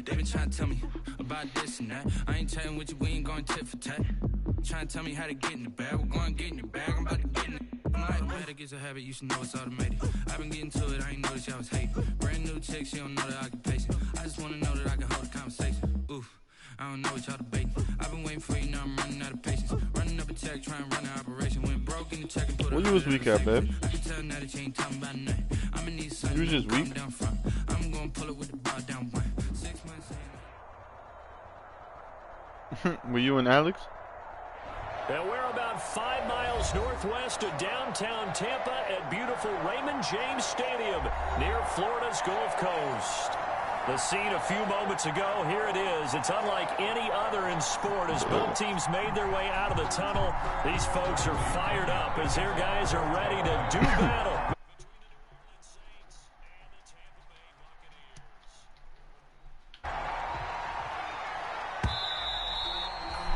They been trying to tell me about this and that. I ain't chatting with you, we ain't going tit for tat. Trying to tell me how to get in the bag. We're going to get in the bag, I'm about to get in it. I'm like, better get a habit, you should know it's automated. I've been getting to it, I ain't noticed y'all was hating. Brand new chick, she don't know the occupation. I just wanna know that I can hold a conversation. Oof, I don't know what y'all debating. I've been waiting for you, now I'm running out of patience. Running up a check, trying to run an operation. Went broke in the check and put what you was weak at, babe? I can tell now that you ain't talking about nothing. I'ma need something. You was just weak. Down front. I'm gonna pull it with the bar down one. 6 months in. Were you and Alex? And we're about 5 miles northwest of downtown Tampa at beautiful Raymond James Stadium near Florida's Gulf Coast. The scene a few moments ago, here it is. It's unlike any other in sport as both teams made their way out of the tunnel. These folks are fired up as their guys are ready to do battle.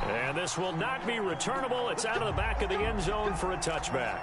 And this will not be returnable. It's out of the back of the end zone for a touchback.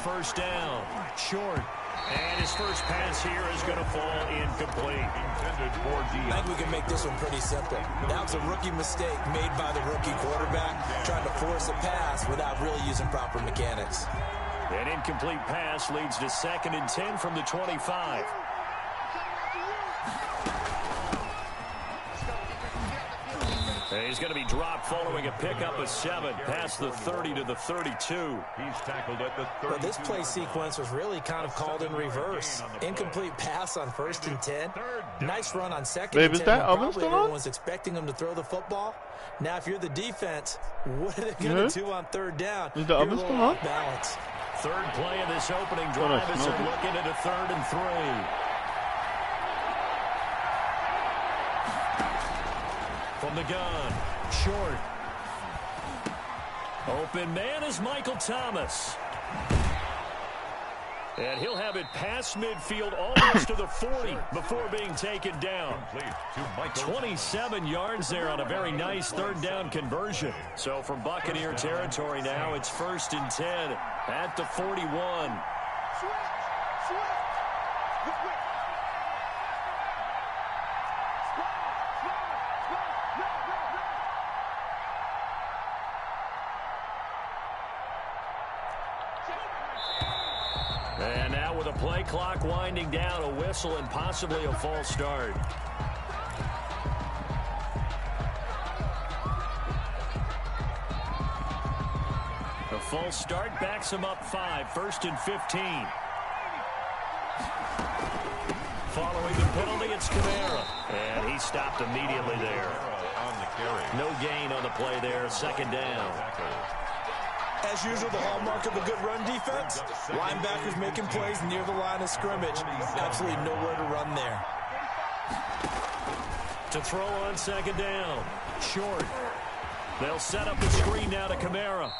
First down, short, and his first pass here is going to fall incomplete. I think we can make this one pretty simple. That was a rookie mistake made by the rookie quarterback, trying to force a pass without really using proper mechanics. An incomplete pass leads to 2nd and 10 from the 25. He's going to be dropped following a pickup of 7 past the 30 to the 32. He's tackled at the 30. But this play sequence was really kind of called in reverse. Incomplete pass on 1st and 10. Nice run on 2nd and 10. Is that oven probably still on? everyone's expecting him to throw the football. Now, if you're the defense, what are they going to do on 3rd down? Is the oven still on? Balance. Third play of this opening drive as they're looking at a 3rd and 3. From the gun, short. Open man is Michael Thomas. And he'll have it past midfield almost to the 40 before being taken down. 27 yards there on a very nice 3rd down conversion. So from Buccaneer territory now, it's 1st and 10 at the 41. And now with a play clock winding down, a whistle and possibly a false start. A false start backs him up 5, 1st and 15. Following the penalty, it's Kamara. And he stopped immediately there. No gain on the play there, 2nd down. As usual, the hallmark of a good run defense, linebackers making plays near the line of scrimmage. Absolutely nowhere to run there. To throw on 2nd down. Short. They'll set up the screen now to Kamara.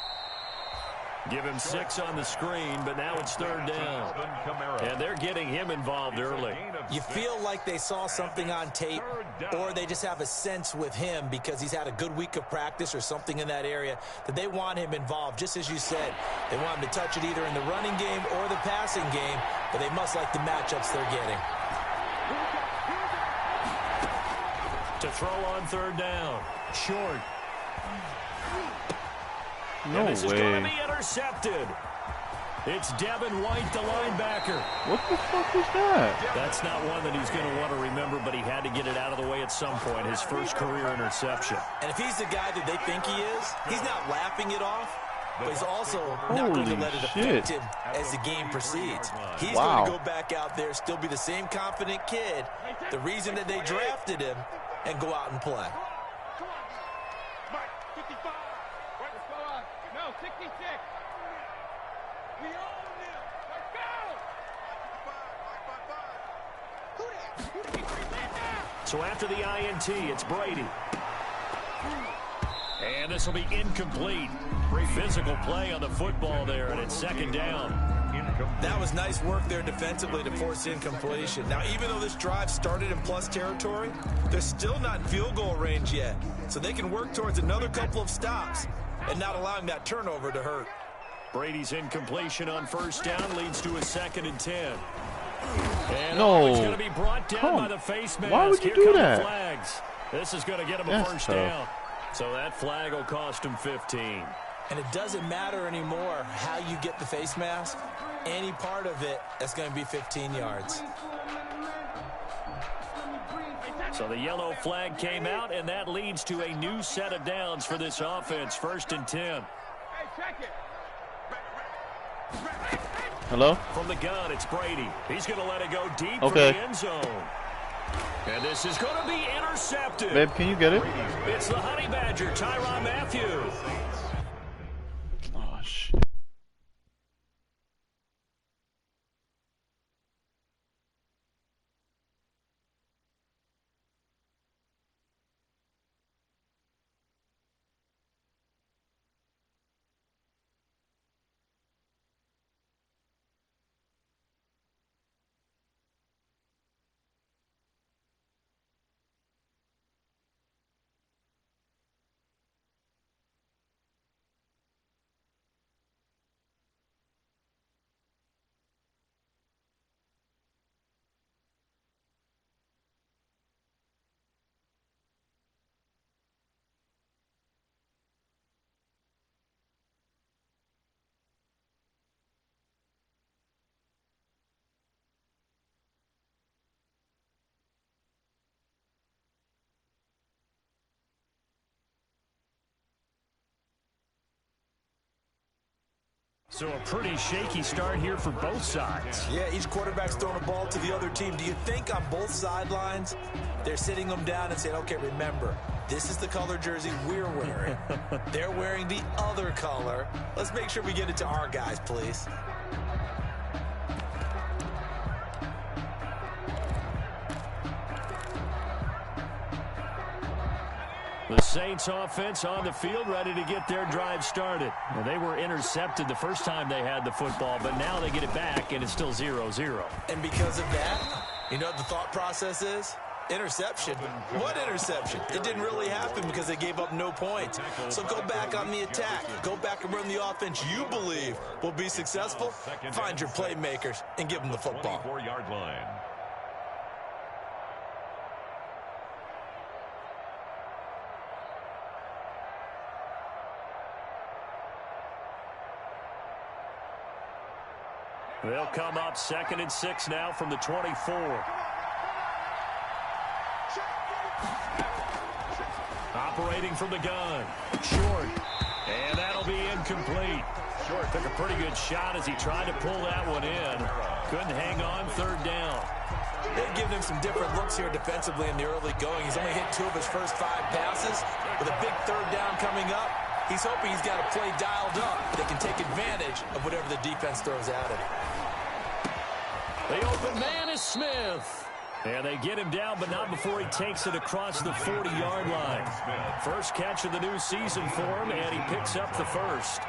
Give him 6 on the screen, but now it's 3rd down. And they're getting him involved early. You feel like they saw something on tape, or they just have a sense with him because he's had a good week of practice or something in that area that they want him involved. Just as you said, they want him to touch it either in the running game or the passing game, but they must like the matchups they're getting. To throw on 3rd down. Short. No and this way. is going to be intercepted. It's Devin White, the linebacker. What the fuck was that? That's not one that he's going to want to remember, but he had to get it out of the way at some point, his first career interception. And if he's the guy that they think he is, he's not laughing it off, but he's also not going to let it affect him as the game proceeds. He's going to go back out there, still be the same confident kid, the reason that they drafted him, and go out and play. 66. We own them. Let's go. Who that? So after the INT, it's Brady. And this will be incomplete. Physical play on the football there, and it's second down. That was nice work there defensively to force incompletion. Now, even though this drive started in plus territory, they're still not in field goal range yet. So they can work towards another couple of stops and not allowing that turnover to hurt. Brady's incompletion on first down leads to a 2nd and 10. And No. It's going to be brought down by the face mask. Why would you Here do come that? the flags. This is going to get him a That's first tough. down. So that flag will cost him 15. And it doesn't matter anymore how you get the face mask. Any part of it, that's going to be 15 yards. So the yellow flag came out, and that leads to a new set of downs for this offense. 1st and 10. Hey, check it. Hello? From the gun, it's Brady. He's going to let it go deep Okay. for the end zone. And this is going to be intercepted. Babe, can you get it? It's the Honey Badger, Tyrann Mathieu. Oh, shit. So a pretty shaky start here for both sides. Yeah, each quarterback's throwing a ball to the other team. Do you think on both sidelines they're sitting them down and saying, okay, remember, this is the color jersey we're wearing. They're wearing the other color. Let's make sure we get it to our guys, please. The Saints offense on the field ready to get their drive started. And they were intercepted the first time they had the football, but now they get it back, and it's still 0-0. And because of that, you know what the thought process is? Interception. What interception? It didn't really happen because they gave up no points. So go back on the attack. Go back and run the offense you believe will be successful. Find your playmakers and give them the football. 24-yard line. They'll come up 2nd and 6 now from the 24. Operating from the gun. Short. And that'll be incomplete. Short took a pretty good shot as he tried to pull that one in. Couldn't hang on, 3rd down. They've given him some different looks here defensively in the early going. He's only hit 2 of his first 5 passes. With a big 3rd down coming up, he's hoping he's got a play dialed up that can take advantage of whatever the defense throws at him. The open man is Smith. And they get him down, but not before he takes it across the 40-yard line. First catch of the new season for him, and he picks up the first.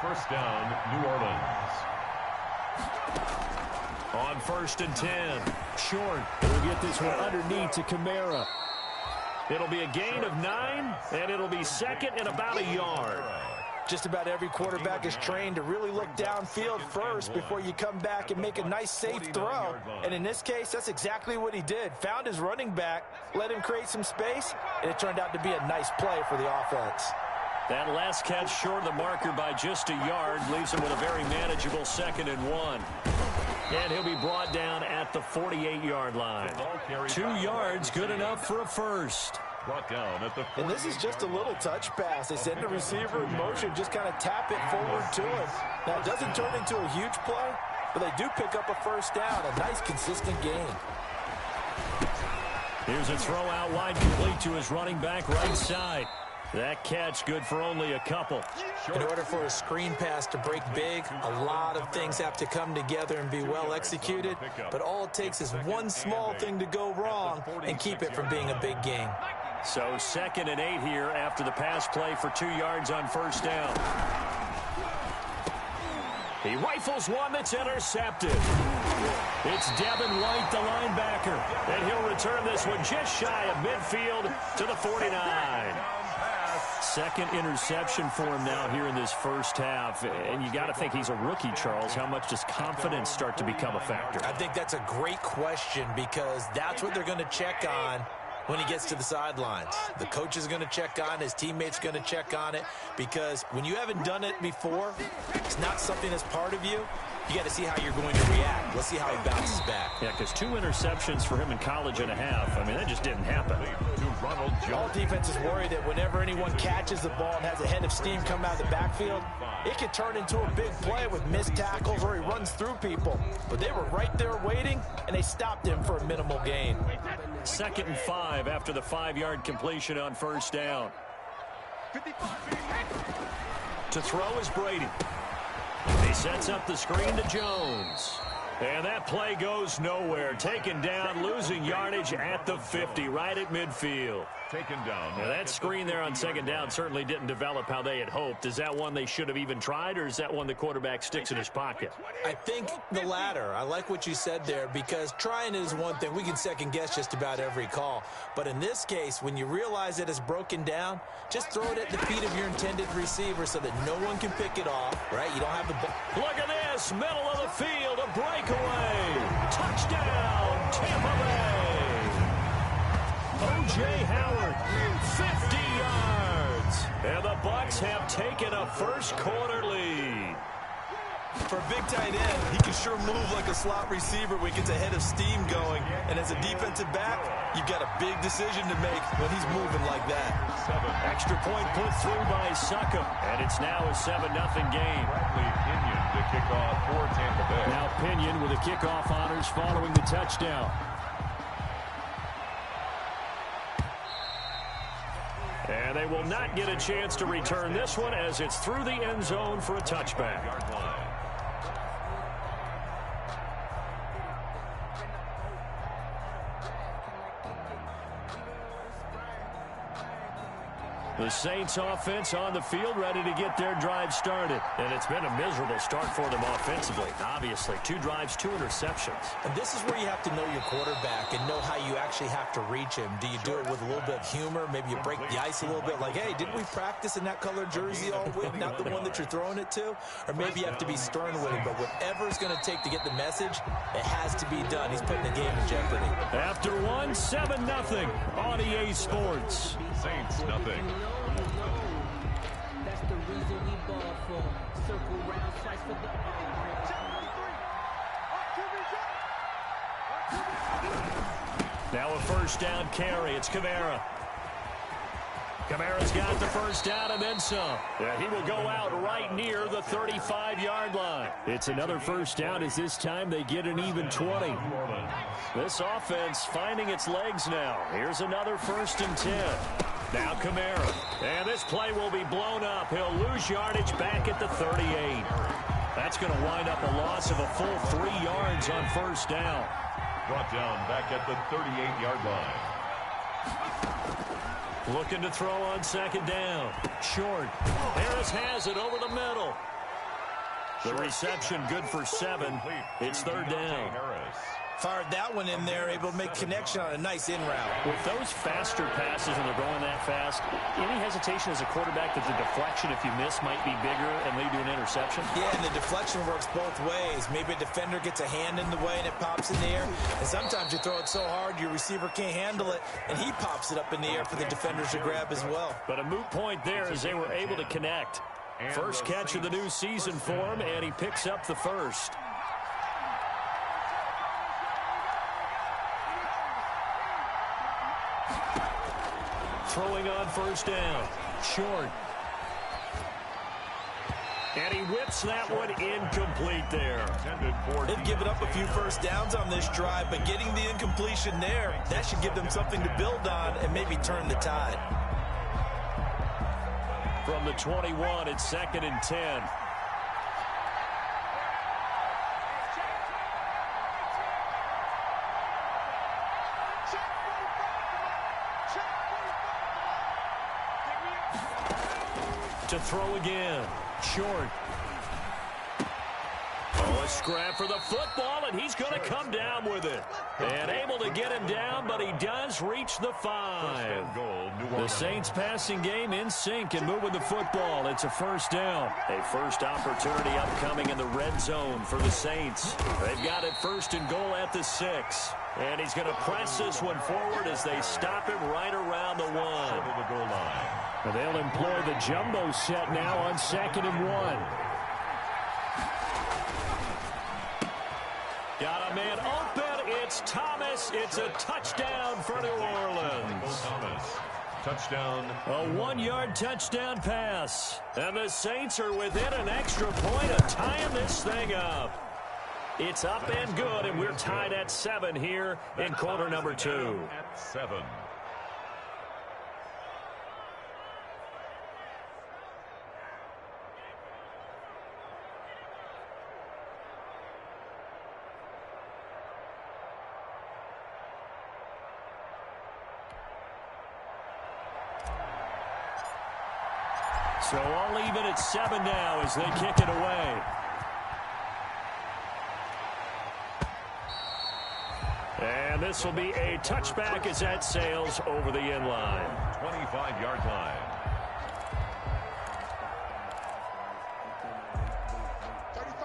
First down, New Orleans. On 1st and 10. Short. We'll get this one underneath to Kamara. It'll be a gain of 9, and it'll be 2nd and about a yard. Just about every quarterback is trained to really look downfield first before you come back and make a nice, safe throw. And in this case, that's exactly what he did. Found his running back, let him create some space, and it turned out to be a nice play for the offense. That last catch short of the marker by just a yard leaves him with a very manageable 2nd and 1. And he'll be brought down at the 48-yard line. 2 yards, good enough for a first. Brought down at the 48. And this is just a little touch pass. They send the receiver in motion, just kind of tap it forward to him. Now, it doesn't turn into a huge play, but they do pick up a first down, a nice, consistent gain. Here's a throw out wide complete to his running back right side. That catch good for only a couple. In order for a screen pass to break big, a lot of things have to come together and be well executed. But all it takes is one small thing to go wrong and keep it from being a big game. So 2nd and 8 here after the pass play for 2 yards on first down. He rifles one that's intercepted. It's Devin White, the linebacker. And he'll return this one just shy of midfield to the 49. Second interception for him now here in this first half. And you got to think he's a rookie, Charles. How much does confidence start to become a factor? I think that's a great question because that's what they're going to check on when he gets to the sidelines. The coach is going to check on it. His teammates going to check on it because when you haven't done it before, it's not something that's part of you. You got to see how you're going to react. Let's see how he bounces back. Yeah, because 2 interceptions for him in college and a half. I mean, that just didn't happen. All defenses worry that whenever anyone catches the ball and has a head of steam come out of the backfield, it can turn into a big play with missed tackles or he runs through people. But they were right there waiting, and they stopped him for a minimal gain. 2nd and 5 after the 5-yard completion on first down. To throw is Brady. He sets up the screen to Jones. And that play goes nowhere. Taken down, losing yardage at the 50, right at midfield. Taken down. Now that screen there on 2nd down certainly didn't develop how they had hoped. Is that one they should have even tried, or is that one the quarterback sticks in his pocket? I think the latter. I like what you said there because trying is one thing. We can second-guess just about every call. But in this case, when you realize that it's broken down, just throw it at the feet of your intended receiver so that no one can pick it off, right? You don't have the ball. Look at this, middle of the field, a breakaway. Touchdown, Tampa Bay. O.J. Howard, 50 yards. And the Bucs have taken a first-quarter lead. For a big tight end, he can sure move like a slot receiver when he gets a head of steam going. And as a defensive back, you've got a big decision to make when he's moving like that. Extra point put through by Suckum. And it's now a 7-0 game. Pinion to kick off for Tampa Bay. Now Pinion with the kickoff honors following the touchdown. And they will not get a chance to return this one as it's through the end zone for a touchback. The Saints offense on the field ready to get their drive started. And it's been a miserable start for them offensively. Obviously, 2 drives, 2 interceptions. And this is where you have to know your quarterback and know how you actually have to reach him. Do you do it with a little bit of humor? Maybe you break the ice a little bit like, hey, didn't we practice in that color jersey all week, not the one that you're throwing it to? Or maybe you have to be stern with him. But whatever it's going to take to get the message, it has to be done. He's putting the game in jeopardy. After 7-0 on EA Sports. Saints, nothing. That's the reason we ball for. Circle round, slice for the... Now a first down carry. It's Kamara. Kamara's got the first down and then some. Yeah, he will go out right near the 35-yard line. It's another first down as this time they get an even 20. This offense finding its legs now. Here's another 1st and 10. Now Kamara. And this play will be blown up. He'll lose yardage back at the 38. That's going to wind up a loss of a full 3 yards on first down. Brought down back at the 38-yard line. Looking to throw on 2nd down. Short. Harris has it over the middle. The reception good for 7. It's 3rd down. Fired that one in there, able to make connection on a nice in route. With those faster passes when they're going that fast, any hesitation as a quarterback that the deflection, if you miss, might be bigger and lead to an interception? Yeah, and the deflection works both ways. Maybe a defender gets a hand in the way and it pops in the air. And sometimes you throw it so hard your receiver can't handle it, and he pops it up in the air for the defenders to grab as well. But a moot point there as they were able to connect. First catch of the new season for him, and he picks up the first. Throwing on first down. Short. And he whips that one incomplete there. They've given up a few first downs on this drive, but getting the incompletion there, that should give them something to build on and maybe turn the tide. from the 21. It's 2nd and 10. To throw again. Short. Oh, a scrap for the football, and he's going to come down with it. And able to get him down, but he does reach the 5. The Saints passing game in sync and moving the football. It's a first down. A first opportunity upcoming in the red zone for the Saints. They've got it 1st and goal at the 6. And he's going to press this one forward as they stop him right around the 1. The goal line. And they'll employ the jumbo set now on 2nd and 1. Got a man open. It's Thomas. It's a touchdown for New Orleans. Thomas. Touchdown. A 1-yard touchdown pass. And the Saints are within an extra point of tying this thing up. It's up and good, and we're tied at 7 here in quarter number 2. At 7. So all even at 7 now as they kick it away. And this will be a touchback as that sails over the end line. 25-yard line.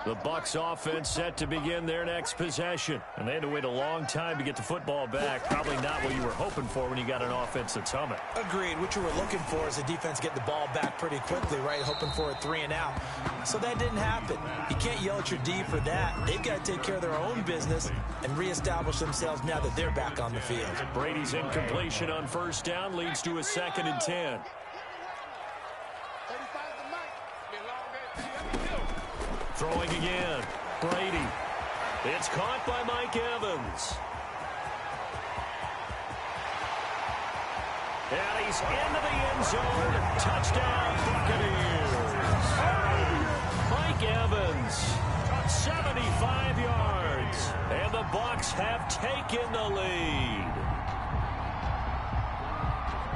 The Bucs offense set to begin their next possession. And they had to wait a long time to get the football back. Probably not what you were hoping for when you got an offense that's humming. Agreed. What you were looking for is the defense get the ball back pretty quickly, right? Hoping for a 3 and out. So that didn't happen. You can't yell at your D for that. They've got to take care of their own business and reestablish themselves now that they're back on the field. Brady's incompletion on 1st down leads to a 2nd and 10. Throwing again. Brady. It's caught by Mike Evans. And he's into the end zone. Touchdown, Buccaneers. Mike Evans, 75 yards. And the Bucs have taken the lead.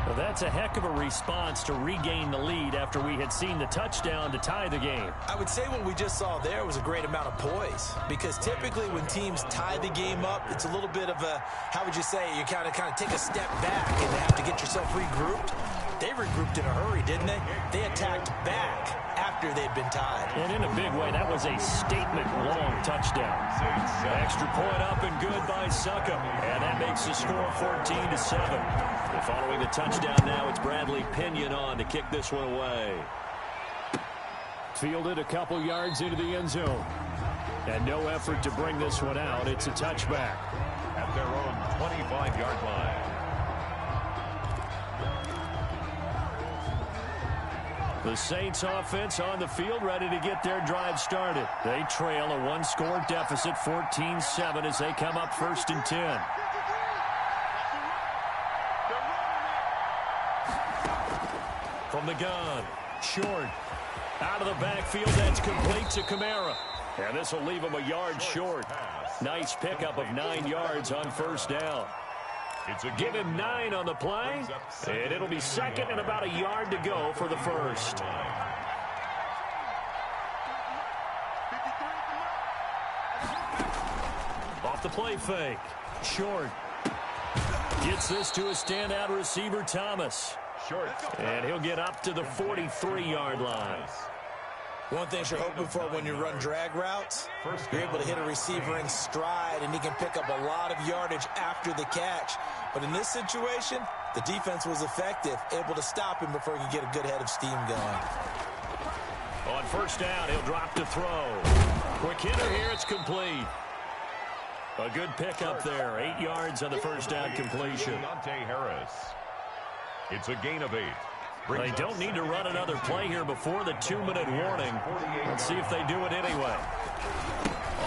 Well, that's a heck of a response to regain the lead after we had seen the touchdown to tie the game. I would say what we just saw there was a great amount of poise, because typically when teams tie the game up, it's a little bit of a, how would you say, you kind of take a step back and have to get yourself regrouped. They regrouped in a hurry, didn't they? They attacked back after they'd been tied. And in a big way, that was a statement-long touchdown. Extra point up and good by Succop. And that makes the score 14-7. And following the touchdown now, it's Bradley Pinion on to kick this one away. Fielded a couple yards into the end zone. And no effort to bring this one out. It's a touchback. At their own 25-yard line. The Saints offense on the field ready to get their drive started. They trail a 1-score deficit, 14-7, as they come up 1st and 10. From the gun, short. Out of the backfield, that's complete to Kamara. And this will leave him a yard short. Nice pickup of 9 yards on 1st down. Give him 9 on the play, and it'll be 2nd and about a yard to go for the 1st. Off the play fake. Short. Gets this to a standout receiver, Thomas. And he'll get up to the 43-yard line. One thing you're hoping for when you run drag routes, you're able to hit a receiver in stride, and he can pick up a lot of yardage after the catch. But in this situation, the defense was effective, able to stop him before he could get a good head of steam going. On 1st down, he'll drop to throw. Quick hitter here, it's complete. A good pickup there, 8 yards on the 1st down completion. Harris. It's a gain of 8. They don't need to run another play here before the 2-minute warning. Let's see if they do it anyway.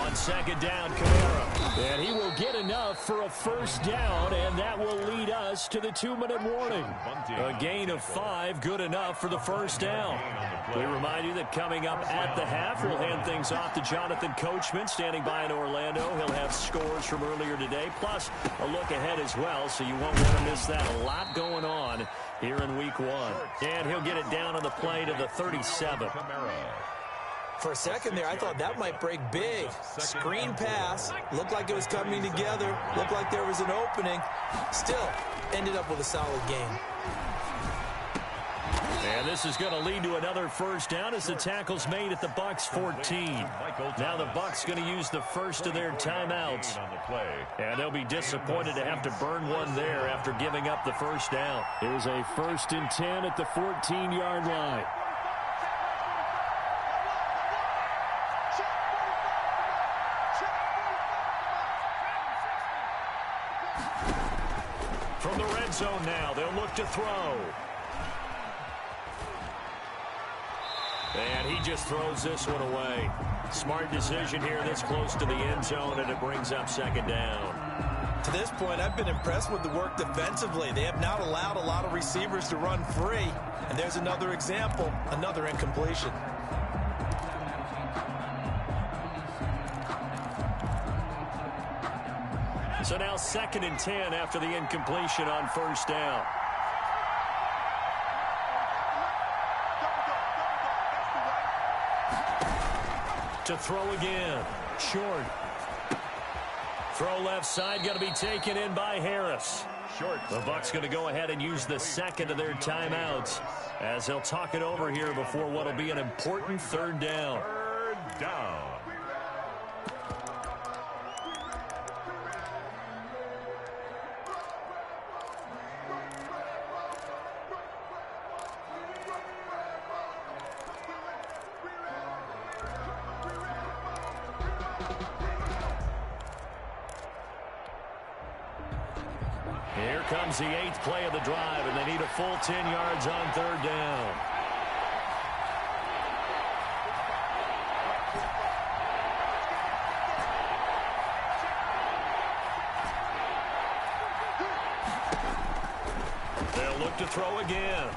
On On second down, Kamara. And he will get enough for a first down, and that will lead us to the 2-minute warning. A gain of 5, good enough for the first down. We remind you that coming up at the half, we'll hand things off to Jonathan Coachman, standing by in Orlando. He'll have scores from earlier today, plus a look ahead as well, so you won't want to miss that. A lot going on here in week 1. And he'll get it down on the play to the 37. For a second there, I thought that might break big. Screen pass. Looked like it was coming together. Looked like there was an opening. Still, ended up with a solid game. And this is going to lead to another first down as the tackle's made at the Bucs 14. Now the Bucs going to use the first of their timeouts. And they'll be disappointed to have to burn one there after giving up the first down. It was a 1st and 10 at the 14-yard line. From the red zone now, they'll look to throw. And he just throws this one away. Smart decision here this close to the end zone, and it brings up second down. To this point, I've been impressed with the work defensively. They have not allowed a lot of receivers to run free. And there's another example, another incompletion. So now 2nd and 10 after the incompletion on first down. To throw again. Short. Throw left side, going to be taken in by Harris. Short. The Bucs going to go ahead and use the second of their timeouts as they'll talk it over here before what will be an important 3rd down. 3rd down. Here comes the 8th play of the drive, and they need a full 10 yards on 3rd down. They'll look to throw again.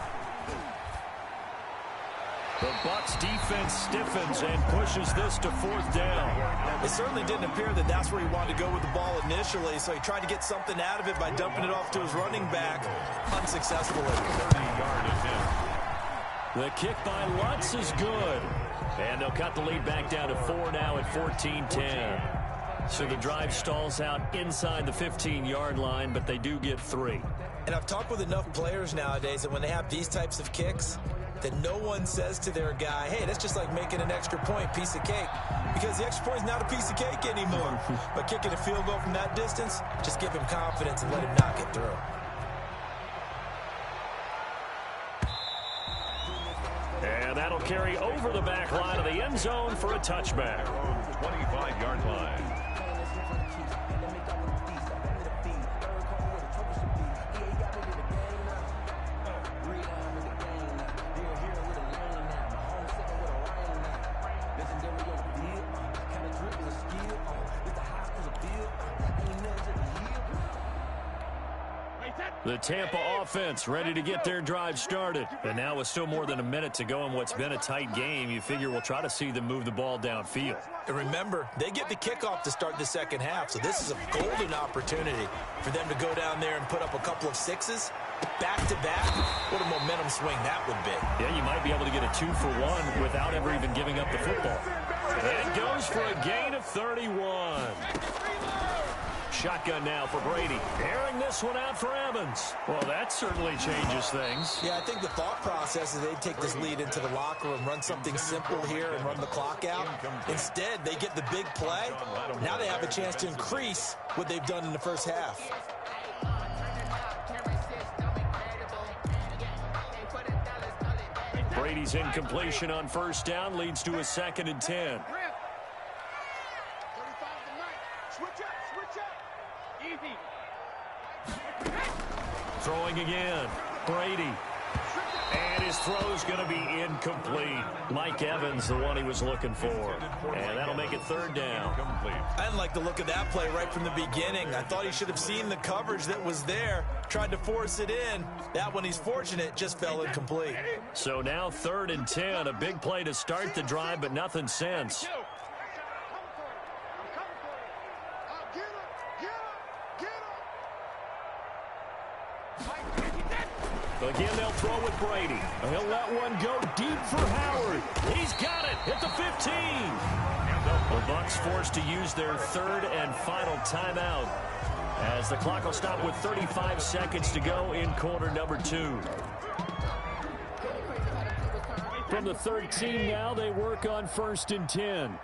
The Bucs defense stiffens and pushes this to 4th down. It certainly didn't appear that that's where he wanted to go with the ball initially, so he tried to get something out of it by dumping it off to his running back unsuccessfully. 30-yard attempt. The kick by Lutz is good. And they'll cut the lead back down to 4 now at 14-10. So the drive stalls out inside the 15-yard line, but they do get 3. And I've talked with enough players nowadays that when they have these types of kicks, that no one says to their guy, hey, that's just like making an extra point, piece of cake. Because the extra point is not a piece of cake anymore. But kicking a field goal from that distance, just give him confidence and let him knock it through. And that'll carry over the back line of the end zone for a touchback. 25-yard line. The Tampa offense ready to get their drive started. And now with still more than a minute to go in what's been a tight game, you figure we'll try to see them move the ball downfield. And remember, they get the kickoff to start the second half, so this is a golden opportunity for them to go down there and put up a couple of sixes back-to-back. What a momentum swing that would be. Yeah, you might be able to get a 2-for-1 without ever even giving up the football. And goes for a gain of 31. Shotgun now for Brady. Airing this one out for Evans. Well, that certainly changes things. Yeah, I think the thought process is they'd take this lead into the locker room, run something simple here and run the clock out. Instead, they get the big play. Now they have a chance to increase what they've done in the first half. Brady's incompletion on first down leads to a 2nd and 10. Throwing again. Brady. And his throw's going to be incomplete. Mike Evans, the one he was looking for. And that'll make it third down. I didn't like the look of that play right from the beginning. I thought he should have seen the coverage that was there, tried to force it in. That one, he's fortunate, just fell incomplete. So now 3rd and 10, a big play to start the drive, but nothing since. Again, they'll throw with Brady. He'll let one go deep for Howard. He's got it at the 15. The Bucs forced to use their 3rd and final timeout as the clock will stop with 35 seconds to go in quarter number 2. From the 13 now, they work on 1st and 10.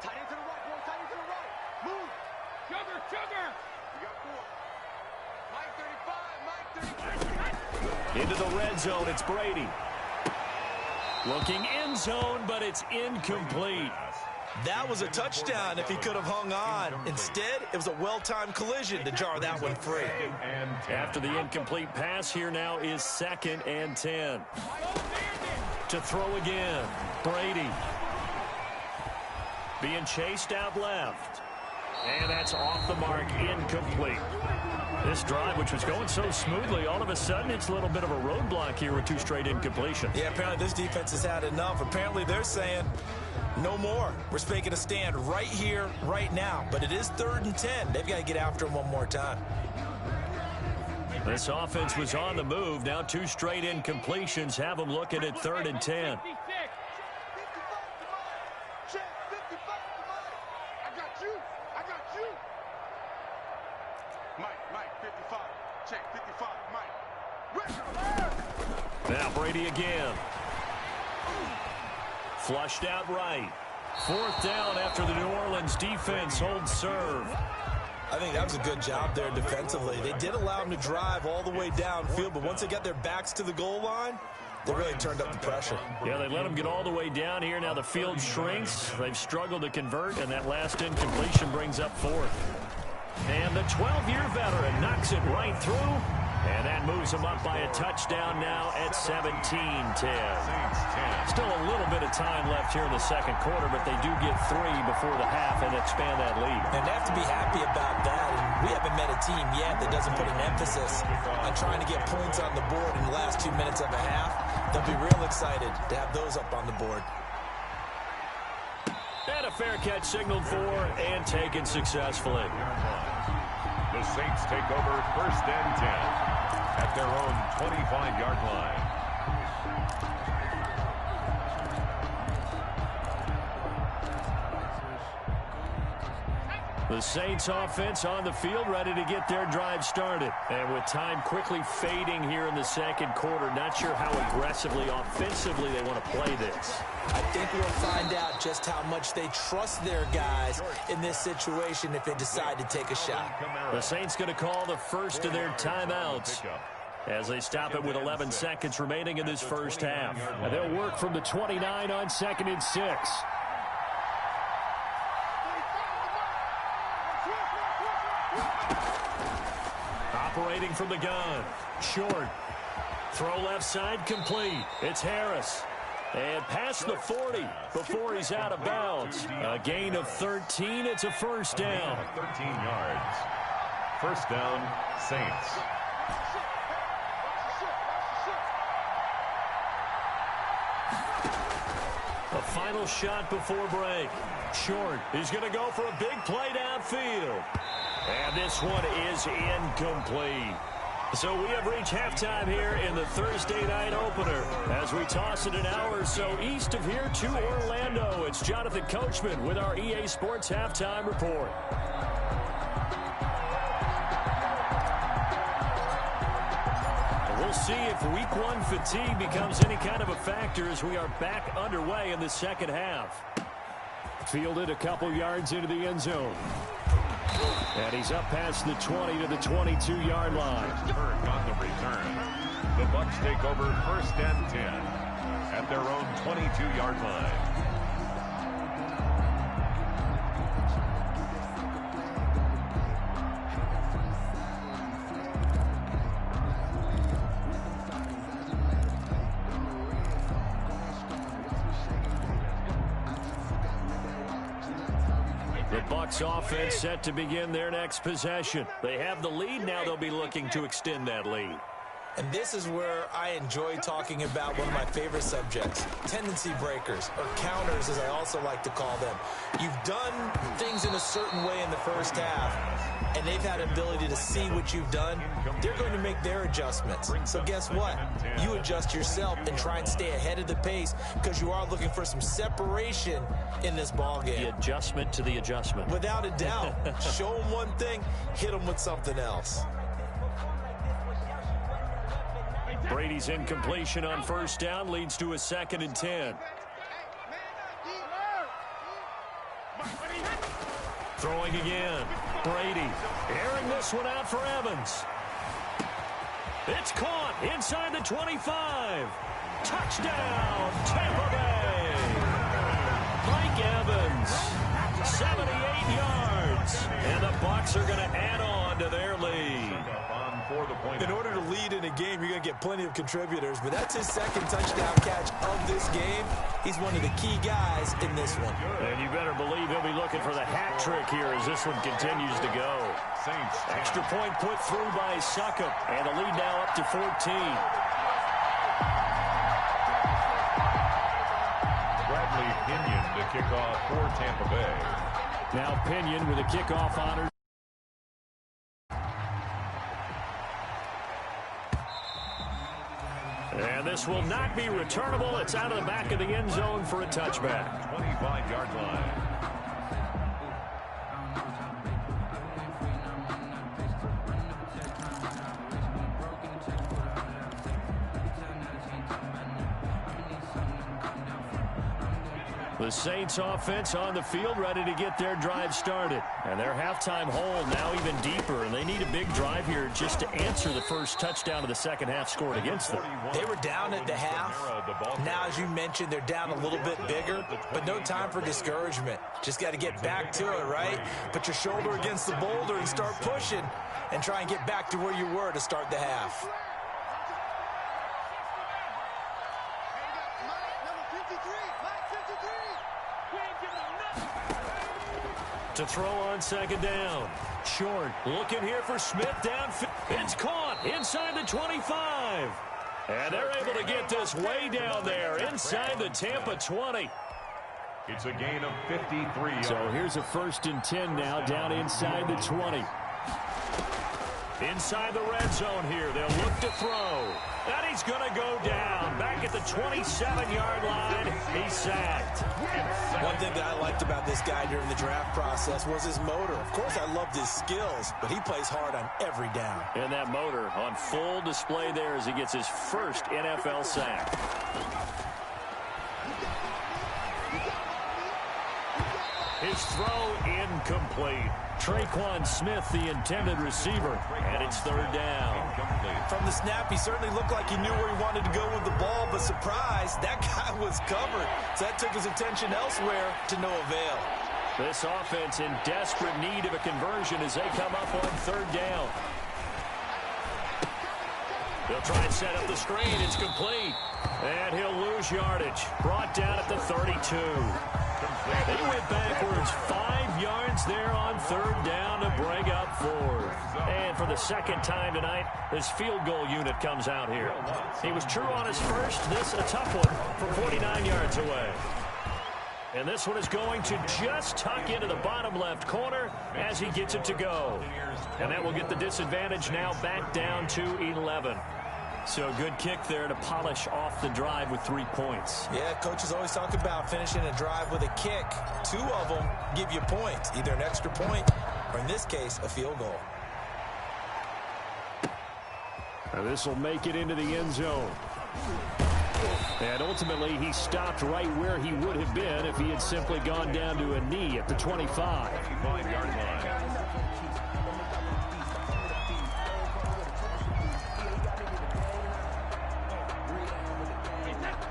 Into the red zone, it's Brady. Looking end zone, but it's incomplete. That was a touchdown if he could have hung on. Instead, it was a well-timed collision to jar that one free. After the incomplete pass, here now is 2nd and 10. To throw again, Brady. Being chased out left. And that's off the mark, incomplete. This drive, which was going so smoothly, all of a sudden it's a little bit of a roadblock here with 2 straight incompletions. Yeah, apparently this defense has had enough. Apparently they're saying no more. We're making a stand right here, right now. But it is 3rd and 10. They've got to get after him one more time. This offense was on the move. Now 2 straight incompletions have them looking at 3rd and 10. Now Brady again. Flushed out right. 4th down after the New Orleans defense holds serve. I think that was a good job there defensively. They did allow him to drive all the way downfield, but once they got their backs to the goal line, they really turned up the pressure. Yeah, they let them get all the way down here. Now the field shrinks. They've struggled to convert, and that last incompletion brings up 4th. And the 12-year veteran knocks it right through. And that moves them up by a touchdown now at 17-10. Still a little bit of time left here in the second quarter, but they do get 3 before the half and expand that lead. And they have to be happy about that. And we haven't met a team yet that doesn't put an emphasis on trying to get points on the board in the last 2 minutes of a half. They'll be real excited to have those up on the board. And a fair catch signaled for and taken successfully. The Saints take over 1st and 10 at their own 25-yard line. The Saints offense on the field ready to get their drive started. And with time quickly fading here in the second quarter, not sure how aggressively, offensively they want to play this. I think we'll find out just how much they trust their guys in this situation if they decide to take a shot. The Saints going to call the first of their timeouts as they stop it with 11 seconds remaining in this first half. And they'll work from the 29 on 2nd and 6. Operating from the gun. Short. Throw left side complete. It's Harris. And past the 40 before he's out of bounds. A gain of 13. It's a 1st down. 13 yards. 1st down, Saints. A final shot before break. Short. He's going to go for a big play downfield. And this one is incomplete. So we have reached halftime here in the Thursday night opener. As we toss it an hour or so east of here to Orlando, it's Jonathan Coachman with our EA Sports Halftime Report. And we'll see if week 1 fatigue becomes any kind of a factor as we are back underway in the second half. Fielded a couple yards into the end zone. And he's up past the 20 to the 22-yard line. On the return. The Bucs take over 1st and 10 at their own 22-yard line. Bucs offense set to begin their next possession. They have the lead. Now they'll be looking to extend that lead. And this is where I enjoy talking about one of my favorite subjects, tendency breakers, or counters as I also like to call them. You've done things in a certain way in the first half, and they've had ability to see what you've done. They're going to make their adjustments. So guess what? You adjust yourself and try and stay ahead of the pace because you are looking for some separation in this ball game. The adjustment to the adjustment. Without a doubt. Show them one thing, hit them with something else. Brady's incompletion on first down leads to a 2nd and 10. Throwing again. Brady airing this one out for Evans. It's caught inside the 25. Touchdown, Tampa Bay. Mike Evans, 78 yards. And the Bucs are going to add on to their lead. In order to lead in a game, you're going to get plenty of contributors, but that's his 2nd touchdown catch of this game. He's one of the key guys in this one. And you better believe he'll be looking for the hat trick here as this one continues to go. Extra point put through by Succop, and the lead now up to 14. Bradley Pinion to kick off for Tampa Bay. Now Pinion with a kickoff honor. And this will not be returnable. It's out of the back of the end zone for a touchback. 25-yard line. The Saints offense on the field ready to get their drive started. And their halftime hole now even deeper. And they need a big drive here just to answer the first touchdown of the second half scored against them. They were down at the half. Now, as you mentioned, they're down a little bit bigger. But no time for discouragement. Just got to get back to it, right? Put your shoulder against the boulder and start pushing. And try and get back to where you were to start the half. To throw on second down. Short. Looking here for Smith down. It's caught inside the 25. And they're able to get this way down there inside the Tampa 20. It's a gain of 53. So here's a 1st and 10 now down inside the 20. Inside the red zone here. They'll look to throw. And he's going to go down. Back at the 27-yard line. He's sacked. One thing that I liked about this guy during the draft process was his motor. Of course, I loved his skills, but he plays hard on every down. And that motor on full display there as he gets his first NFL sack. His throw incomplete. Traquan Smith, the intended receiver, and it's 3rd down. From the snap, he certainly looked like he knew where he wanted to go with the ball, but surprise, that guy was covered. So that took his attention elsewhere to no avail. This offense in desperate need of a conversion as they come up on 3rd down. They'll try and set up the screen. It's complete. And he'll lose yardage. Brought down at the 32. They went backwards 5 yards there on 3rd down to bring up 4th. And for the 2nd time tonight, this field goal unit comes out here. He was true on his first. This a tough one from 49 yards away. And this one is going to just tuck into the bottom left corner as he gets it to go. And that will get the disadvantage now back down to 11. So good kick there to polish off the drive with 3 points. Yeah, coaches always talk about finishing a drive with a kick. 2 of them give you points, either an extra point or, in this case, a field goal. Now this will make it into the end zone. And ultimately, he stopped right where he would have been if he had simply gone down to a knee at the 25. 25-yard line.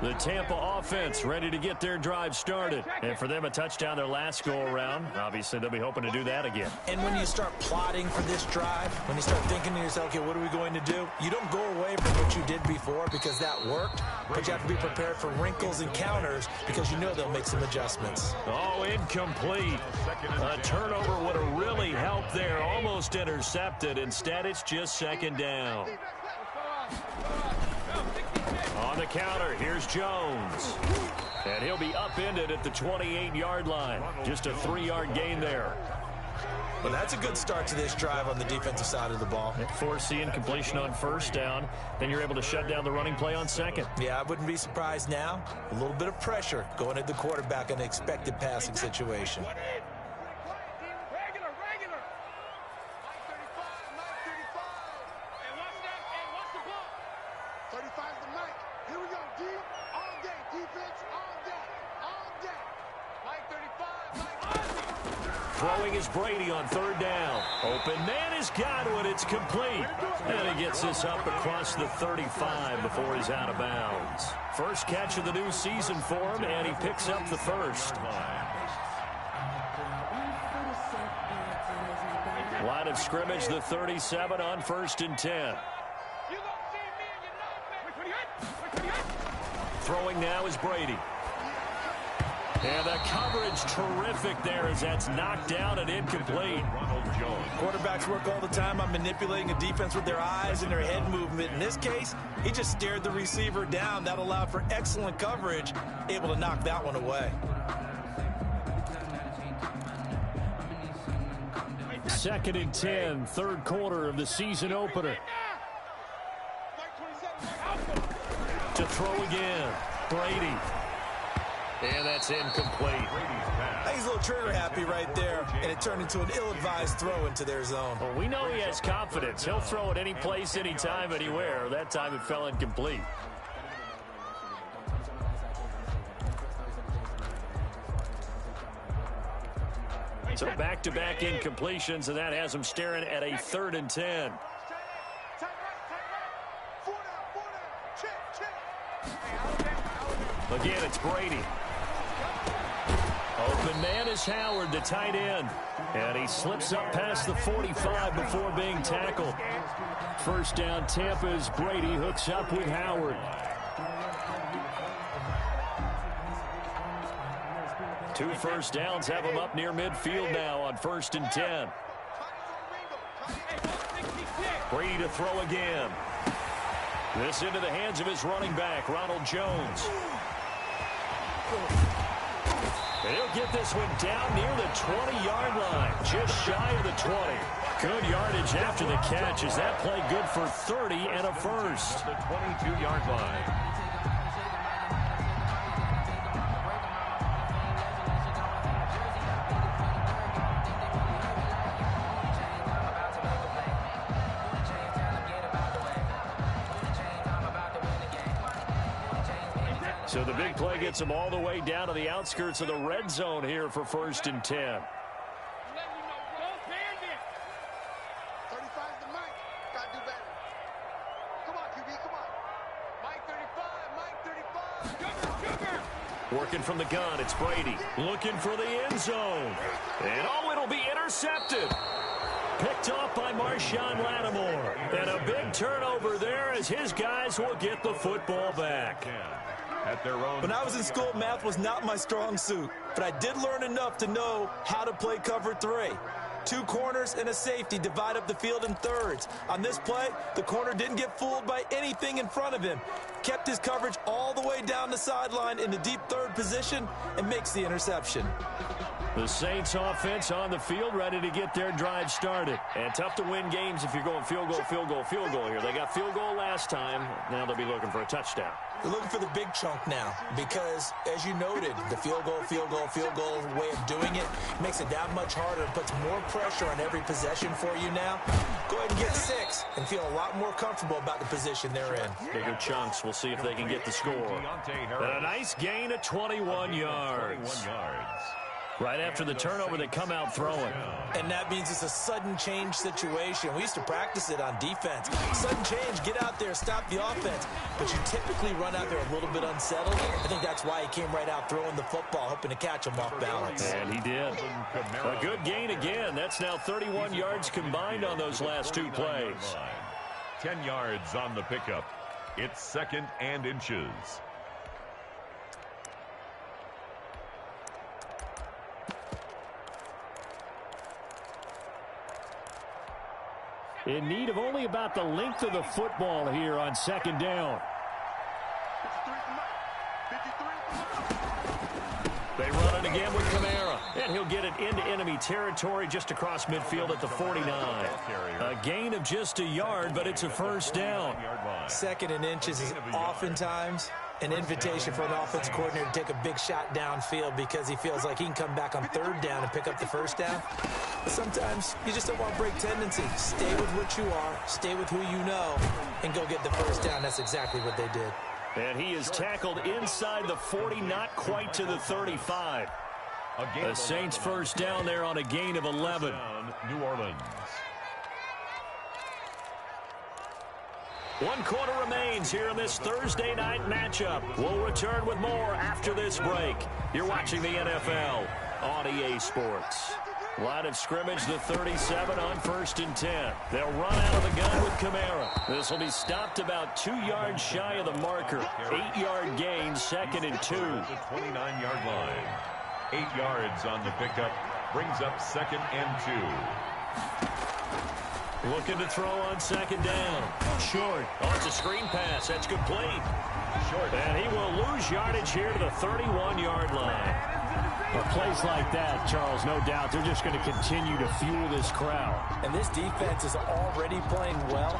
The Tampa offense ready to get their drive started. And for them, a touchdown their last go-around. Obviously, they'll be hoping to do that again. And when you start plotting for this drive, when you start thinking to yourself, okay, what are we going to do? You don't go away from what you did before because that worked, but you have to be prepared for wrinkles and counters because you know they'll make some adjustments. Oh, incomplete. A turnover would have really helped there. Almost intercepted. Instead, it's just second down. On the counter, here's Jones. And he'll be upended at the 28-yard line. Just a 3-yard gain there. Well, that's a good start to this drive on the defensive side of the ball. Force the incompletion on first down. Then you're able to shut down the running play on second. Yeah, I wouldn't be surprised now. A little bit of pressure going at the quarterback in an expected passing situation. Throwing is Brady on third down. Open man has got it. It's complete. And he gets this up across the 35 before he's out of bounds. First catch of the new season for him, and he picks up the first. Line of scrimmage, the 37 on 1st and 10. Throwing now is Brady. And the coverage terrific there as that's knocked down and incomplete. Quarterbacks work all the time on manipulating a defense with their eyes and their head movement. In this case, he just stared the receiver down. That allowed for excellent coverage, able to knock that one away. Second and 10, third quarter of the season opener. To throw again, Brady. And that's incomplete. I think he's a little trigger happy right there, and it turned into an ill-advised throw into their zone. Well, we know he has confidence. He'll throw it any place, anytime, anywhere. That time it fell incomplete. So back-to-back incompletions, and that has him staring at a 3rd and 10. Again, it's Brady. Open man is Howard, the tight end. And he slips up past the 45 before being tackled. First down, Tampa's Brady hooks up with Howard. Two first downs have him up near midfield now on 1st and 10. Brady to throw again. This into the hands of his running back, Ronald Jones. And he'll get this one down near the 20-yard line, just shy of the 20. Good yardage after the catch. Is that play good for 30 and a first? The 22-yard line. So the big play gets him all the way down to the outskirts of the red zone here for 1st and 10. 35's the mic. Gotta do better. Come on, QB, come on. Mike 35, Mike 35. Sugar. Working from the gun, it's Brady. Looking for the end zone. And oh, it'll be intercepted. Picked off by Marshawn Lattimore. And a big turnover there as his guys will get the football back. At their own. When I was in school, math was not my strong suit, but I did learn enough to know how to play cover 3. 2 corners and a safety divide up the field in thirds. On this play, the corner didn't get fooled by anything in front of him. Kept his coverage all the way down the sideline in the deep third position and makes the interception. The Saints offense on the field ready to get their drive started. And tough to win games if you're going field goal, field goal, field goal here. They got field goal last time. Now they'll be looking for a touchdown. They're looking for the big chunk now because, as you noted, the field goal way of doing it makes it that much harder and puts more pressure on every possession for you now. Go ahead and get 6 and feel a lot more comfortable about the position they're in. Bigger chunks. We'll see if they can get the score. And a nice gain of 21 yards. Right after the turnover, they come out throwing. And that means it's a sudden change situation. We used to practice it on defense. Sudden change, get out there, stop the offense. But you typically run out there a little bit unsettled. I think that's why he came right out throwing the football, hoping to catch him off balance. And he did. A good gain again. That's now 31 yards combined on those last two plays. 10 yards on the pickup. It's 2nd and inches. In need of only about the length of the football here on 2nd down. They run it again with Kamara, and he'll get it into enemy territory just across midfield at the 49. A gain of just a yard, but it's a first down. 2nd and inches is oftentimes an invitation for an offense coordinator to take a big shot downfield because he feels like he can come back on 3rd down and pick up the first down. But sometimes you just don't want to break tendency. Stay with what you are, stay with who you know, and go get the first down. That's exactly what they did. And he is tackled inside the 40, not quite to the 35. The Saints first down there on a gain of 11. New Orleans. 1 quarter remains here in this Thursday night matchup. We'll return with more after this break. You're watching the NFL on EA Sports. Line of scrimmage, the 37 on 1st and 10. They'll run out of the gun with Kamara. This will be stopped about 2 yards shy of the marker. 8-yard gain, 2nd and 2. The 29-yard line. 8 yards on the pickup. Brings up 2nd and 2. Looking to throw on 2nd down. Short. Oh, it's a screen pass. That's complete. Short. And he will lose yardage here to the 31-yard line. But plays like that, Charles, no doubt, they're just going to continue to fuel this crowd. And this defense is already playing well,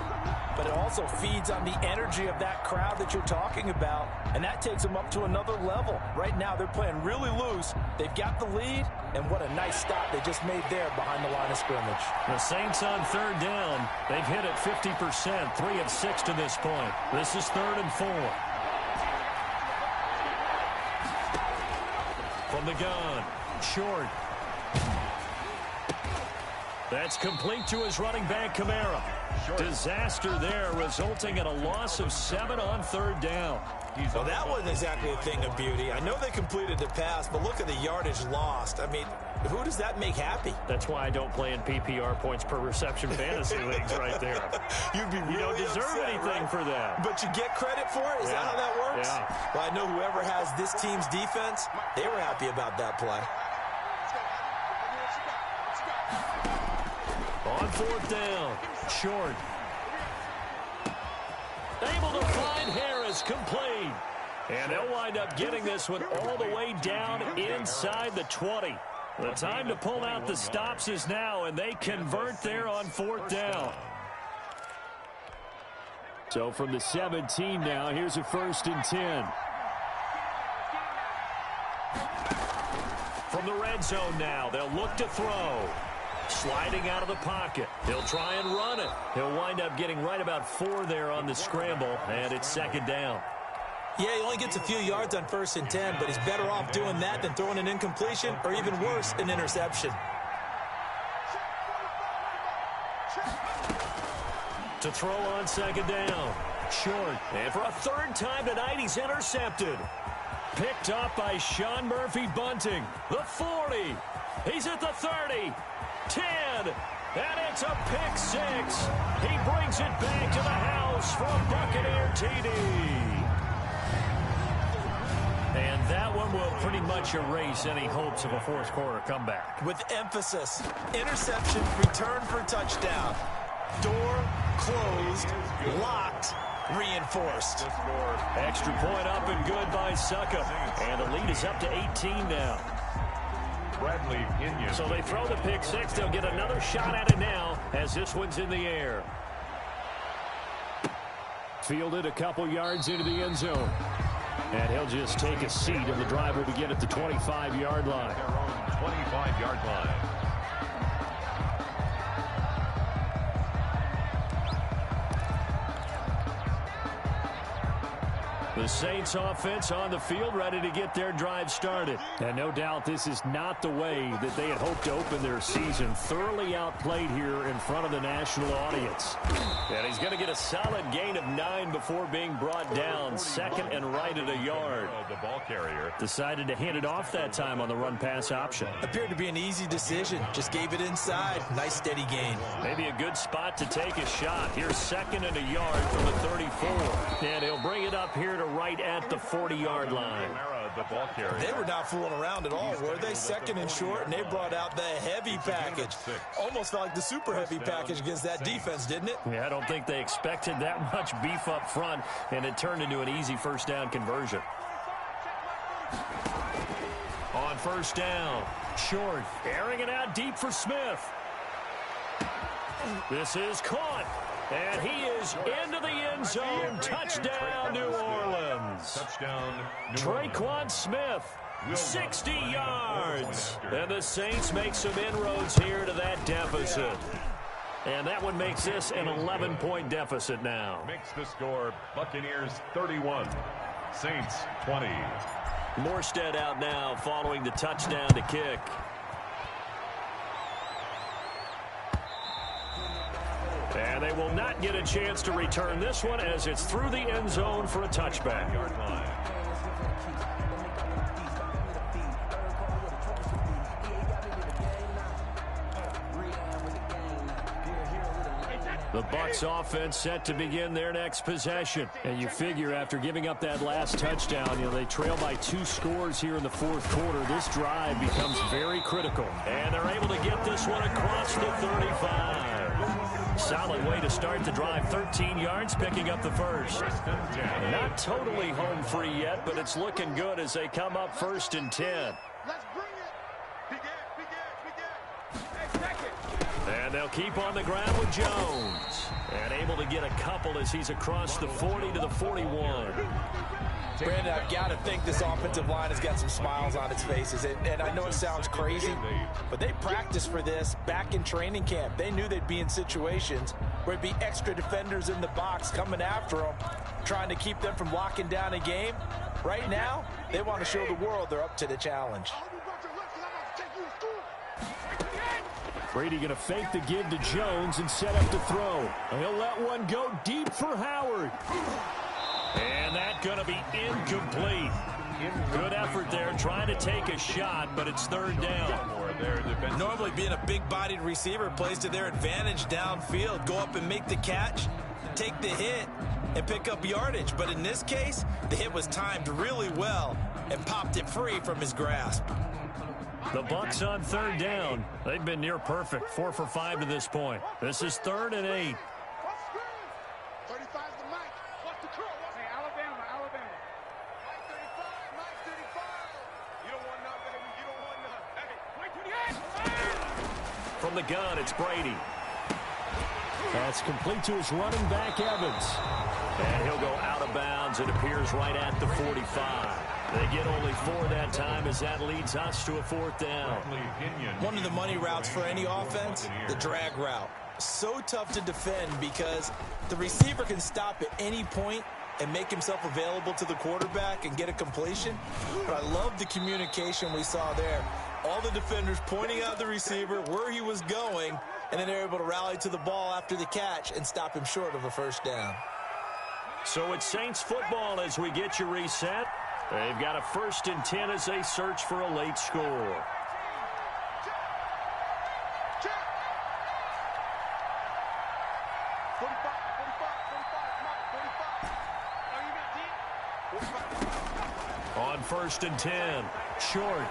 but it also feeds on the energy of that crowd that you're talking about, and that takes them up to another level. Right now, they're playing really loose. They've got the lead, and what a nice stop they just made there behind the line of scrimmage. The Saints on 3rd down. They've hit it 50%, 3 of 6 to this point. This is 3rd and 4. From the gun, short. That's complete to his running back, Kamara. Disaster there, resulting in a loss of 7 on 3rd down. Well, that wasn't exactly a thing of beauty. I know they completed the pass, but look at the yardage lost. I mean, who does that make happy? That's why I don't play in PPR points per reception fantasy leagues right there. You'd be really You don't deserve upset, anything right? for that. But you get credit for it? Is that how that works? Yeah. Well, I know whoever has this team's defense, they were happy about that play. On 4th down, short. Able to find Harris, complete. And they'll wind up getting this one all the way down inside the 20. The time to pull out the stops is now, and they convert there on 4th down. So from the 17 now, here's a 1st and 10. From the red zone now, they'll look to throw. Sliding out of the pocket. He'll try and run it. He'll wind up getting right about 4 there on the scramble, and it's 2nd down. Yeah, he only gets a few yards on 1st and 10, but he's better off doing that than throwing an incompletion or even worse, an interception. To throw on 2nd down. Short. And for a 3rd time tonight, he's intercepted. Picked up by Sean Murphy Bunting. The 40. He's at the 30. 10. And it's a pick 6. He brings it back to the house for a Buccaneer TD. And that one will pretty much erase any hopes of a 4th quarter comeback. With emphasis, interception, return for touchdown. Door closed, locked, reinforced. Extra point up and good by Suckup. And the lead is up to 18 now. Bradley Pinion. So they throw the pick 6. They'll get another shot at it now as this one's in the air. Fielded a couple yards into the end zone. And he'll just take a seat, and the drive will begin at the 25-yard line. Their own 25-yard line. The Saints offense on the field, ready to get their drive started. And no doubt this is not the way that they had hoped to open their season. Thoroughly outplayed here in front of the national audience. And he's going to get a solid gain of 9 before being brought down. Second and right at a yard. The ball carrier Decided to hand it off that time on the run-pass option. Appeared to be an easy decision. Just gave it inside. Nice steady gain. Maybe a good spot to take a shot. Here's second and a yard from the 34. And he'll bring it up here to right at the 40-yard line. the ball carrier. They were not fooling around at all, were they? Second and short, and they brought out the heavy package. Almost felt like the super heavy package against that defense, didn't it? Yeah, I don't think they expected that much beef up front, and it turned into an easy first down conversion. On first down, short, airing it out deep for Smith. This is caught, and he is into the end zone. Touchdown, New Orleans. Touchdown, Traquan Smith, 60 yards. And the Saints make some inroads here to that deficit. And that one makes this an 11-point deficit now. Makes the score Buccaneers 31, Saints 20. Morstead out now following the touchdown to kick. And they will not get a chance to return this one as it's through the end zone for a touchback. The Bucs offense set to begin their next possession. And you figure after giving up that last touchdown, they trail by 2 scores here in the fourth quarter. This drive becomes very critical. And they're able to get this one across the 35. Solid way to start the drive. 13 yards, picking up the first. Not totally home free yet, but it's looking good as they come up 1st and 10. Let's bring it. Hey, second. And they'll keep on the ground with Jones. And able to get a couple as he's across the 40 to the 41. Brandon, I've got to think this offensive line has got some smiles on its faces. And I know it sounds crazy, but they practiced for this back in training camp. They knew they'd be in situations where it'd be extra defenders in the box coming after them, trying to keep them from locking down a game. Right now, they want to show the world they're up to the challenge. Brady going to fake the give to Jones and set up to throw. He'll let one go deep for Howard. And that's going to be incomplete. Good effort there, trying to take a shot, but it's 3rd down. Normally being a big-bodied receiver plays to their advantage downfield. Go up and make the catch, take the hit, and pick up yardage. But in this case, the hit was timed really well and popped it free from his grasp. The Bucs on 3rd down. They've been near perfect, 4 for 5 to this point. This is 3rd and 8. 35's the mic. What's the curl? Hey, Alabama. Mike 35, Mike 35. You don't want none, baby. You don't want none. Hey, Mike 28. From the gun, it's Brady. That's complete to his running back, Evans. And he'll go out of bounds. It appears right at the 45. They get only 4 that time as that leads us to a 4th down. One of the money routes for any offense, the drag route. So tough to defend because the receiver can stop at any point and make himself available to the quarterback and get a completion. But I love the communication we saw there. All the defenders pointing out the receiver, where he was going, and then they're able to rally to the ball after the catch and stop him short of a 1st down. So it's Saints football as we get you reset. They've got a 1st and 10 as they search for a late score. On 1st and 10, short.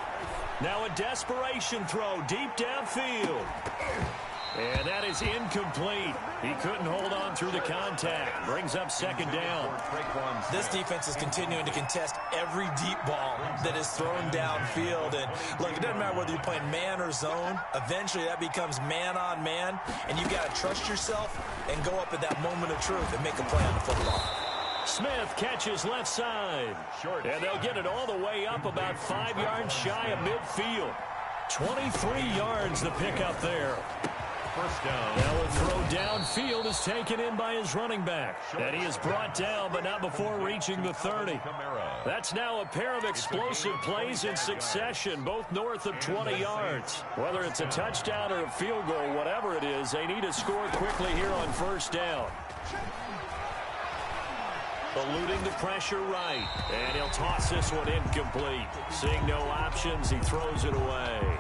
Now a desperation throw deep downfield. And that is incomplete. He couldn't hold on through the contact. Brings up 2nd down. This defense is continuing to contest every deep ball that is thrown downfield. And look, it doesn't matter whether you're playing man or zone. Eventually that becomes man on man. And you've got to trust yourself and go up at that moment of truth and make a play on the football. Smith catches left side. And they'll get it all the way up about 5 yards shy of midfield. 23 yards the pickup there. First down. Now a throw downfield is taken in by his running back. And he is brought down, but not before reaching the 30. That's now a pair of explosive plays in succession, both north of 20 yards. Whether it's a touchdown or a field goal, whatever it is, they need to score quickly here on first down. Eluding the pressure right. And he'll toss this one incomplete. Seeing no options, he throws it away.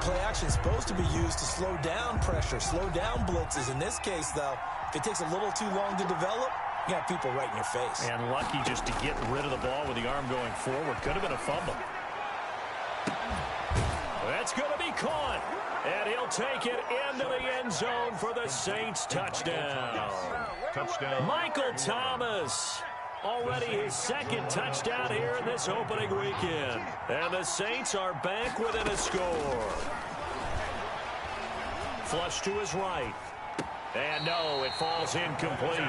Play action is supposed to be used to slow down pressure, slow down blitzes. In this case, though, if it takes a little too long to develop, you got people right in your face. And lucky just to get rid of the ball with the arm going forward. Could have been a fumble. That's going to be caught. And he'll take it into the end zone for the Saints touchdown. Touchdown. Michael Thomas. Already his second touchdown here in this opening weekend. And the Saints are back within a score. Flush to his right. And no, it falls incomplete.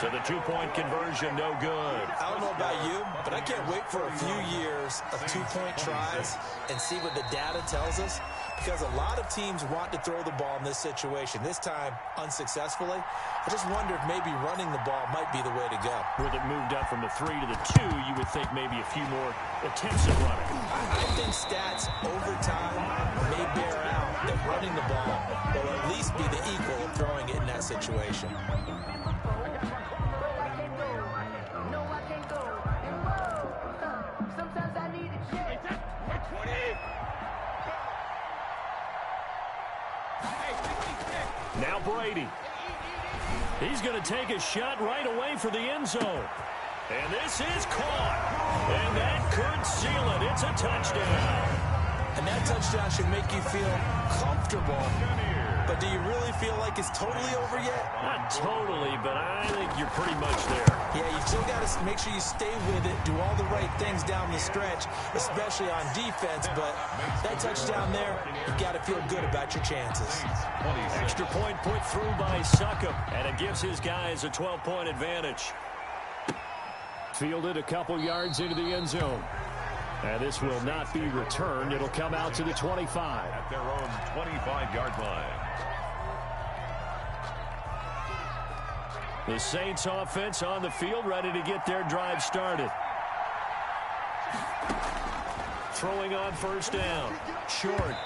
So the two-point conversion, no good. I don't know about you, but I can't wait for a few years of two-point tries and see what the data tells us. Because a lot of teams want to throw the ball in this situation. This time, unsuccessfully. I just wonder if maybe running the ball might be the way to go. With it moved up from the 3 to the 2, you would think maybe a few more attempts at running. I think stats over time may bear out that running the ball will at least be the equal of throwing it in that situation. Now Brady. He's going to take a shot right away for the end zone. And this is caught. And that could seal it. It's a touchdown. And that touchdown should make you feel comfortable. But do you really feel like it's totally over yet? Not totally, but I think you're pretty much there. Yeah, you still got to make sure you stay with it, do all the right things down the stretch, especially on defense. But that touchdown there, you got to feel good about your chances. Extra point put through by Succop, and it gives his guys a 12-point advantage. Fielded a couple yards into the end zone. And this will not be returned. It'll come out to the 25. At their own 25-yard line. The Saints offense on the field, ready to get their drive started. Throwing on first down. Short.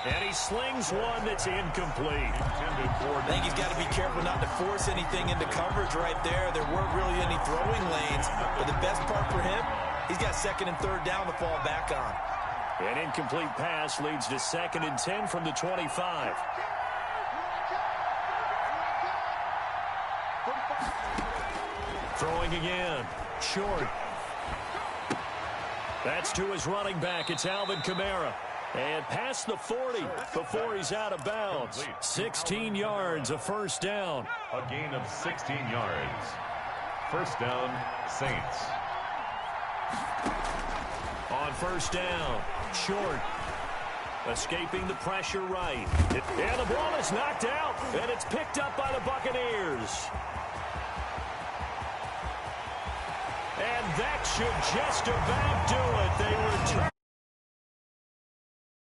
And he slings one that's incomplete. I think he's got to be careful not to force anything into coverage right there. There weren't really any throwing lanes. But the best part for him, he's got second and third down to fall back on. An incomplete pass leads to 2nd and 10 from the 25. Throwing again. Short. That's to his running back. It's Alvin Kamara. And past the 40 before he's out of bounds. 16 yards, a first down. A gain of 16 yards. First down, Saints. On first down, Short. Escaping the pressure right. And the ball is knocked out. And it's picked up by the Buccaneers. And that should just about do it. They return